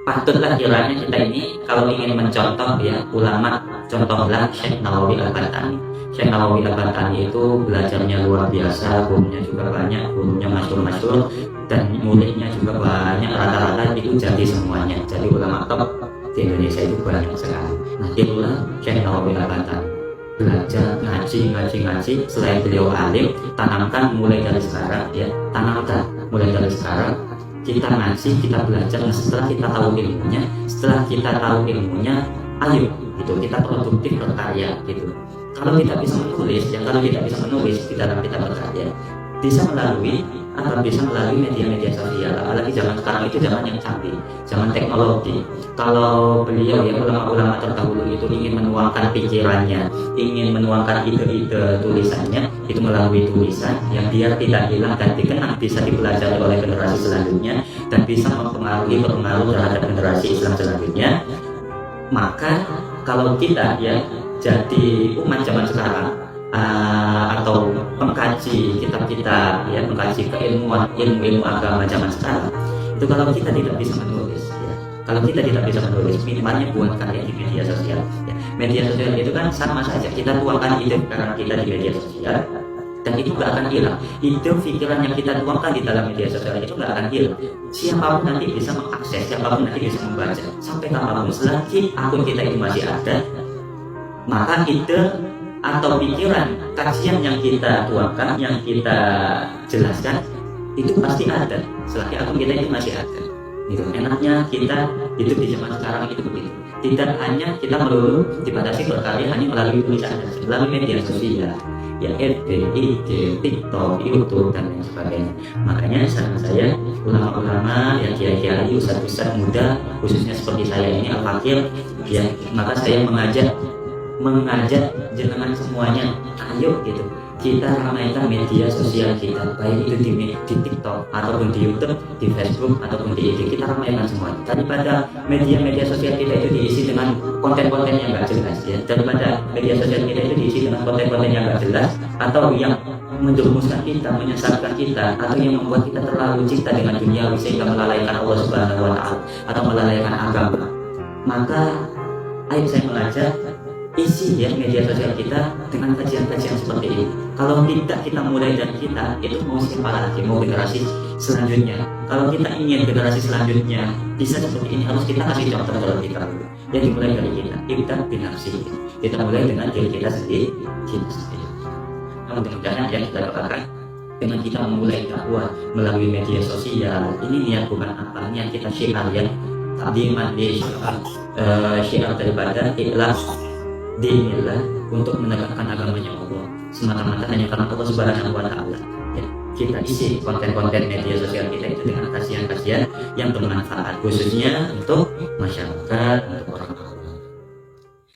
Patutlah kiranya kita ini kalau ingin mencontoh ya ulama, contohlah Syekh Nawawi Al-Bantani. Syekh Nawawi Al-Bantani itu belajarnya luar biasa, gurunya juga banyak, gurunya masyhur-masyhur, dan muridnya juga banyak, rata-rata itu jadi semuanya, jadi ulama top di Indonesia itu banyak sekali. Nah itulah Syekh Nawawi Al-Bantani, belajar ngaji. Selain beliau alim, tanamkan mulai dari sekarang ya, tanamkan mulai dari sekarang kita ngaji, kita belajar. Nah, setelah kita tahu ilmunya, ayo gitu kita produktif berkarya gitu. Kalau tidak bisa menulis di dalam kita berkarya, bisa melalui media-media sosial. Apalagi zaman sekarang itu zaman yang canggih, zaman teknologi. Kalau beliau ya ulama-ulama terdahulu itu ingin menuangkan pikirannya, ingin menuangkan ide-ide tulisannya itu melalui tulisan yang biar tidak hilang dan dikenang, bisa dipelajari oleh generasi selanjutnya dan bisa berpengaruh terhadap generasi Islam selanjutnya. Maka kalau kita ya jadi umat zaman sekarang, atau pengkaji kitab-kitab ya, pengkaji keilmuan ilmu agama zaman sekarang, itu kalau kita tidak bisa menulis ya, minimalnya buatkan di media sosial ya. Media sosial itu kan sama saja, kita tuangkan ide pikiran kita di media sosial dan itu gak akan hilang. Ide pikiran yang kita tuangkan di dalam media sosial itu gak akan hilang. Siapapun nanti bisa mengakses, siapapun nanti bisa membaca sampai kapanpun, selagi akun kita itu masih ada, maka ide atau pikiran, kajian yang kita tuangkan, yang kita jelaskan itu pasti ada selagi akun kita itu masih ada. Gitu. Enaknya kita hidup di zaman sekarang itu begitu. Tidak hanya kita melulu dibatasi berkarya hanya melalui tulisan, melalui media sosial, ya FB, IG, TikTok, YouTube dan lain sebagainya. Makanya saran saya, ulama-ulama yang kiai-kiai, ustadz-ustadz muda, khususnya seperti saya ini al-fakir, ya maka saya mengajak jenengan semuanya, ayo gitu kita ramaikan media sosial kita, baik itu di TikTok ataupun di YouTube, di Facebook ataupun di IG, kita ramaikan semuanya. Daripada media sosial kita itu diisi dengan konten-konten yang nggak jelas ya, daripada media sosial kita itu diisi dengan konten-konten yang nggak jelas atau yang menjerumuskan kita, menyesatkan kita, atau yang membuat kita terlalu cinta dengan dunia sehingga melalaikan Allah Subhanahu wa Ta'ala atau melalaikan agama, maka ayo saya mengajak isi ya media sosial kita dengan kajian-kajian seperti ini. Kalau tidak kita mulai dari kita, itu mau siapa lagi, mau generasi selanjutnya. Kalau kita ingin generasi selanjutnya bisa seperti ini, harus kita kasih contoh terlebih dahulu. Ya dimulai dari kita binafsi. Kita mulai dengan diri kita sendiri. Namun mudah-mudahan yang kita doakan dengan kita memulai dakwah melalui media sosial ini, niat bukan apa, niat kita syiar ya, takdiman di syiar daripada ikhlas dinillah, untuk menegakkan agamanya Allah semata-mata hanya karena Allah Subhanahu wa Ta'ala ya. Kita isi konten-konten media sosial kita itu dengan kajian-kajian yang bermanfaat, khususnya untuk masyarakat, untuk orang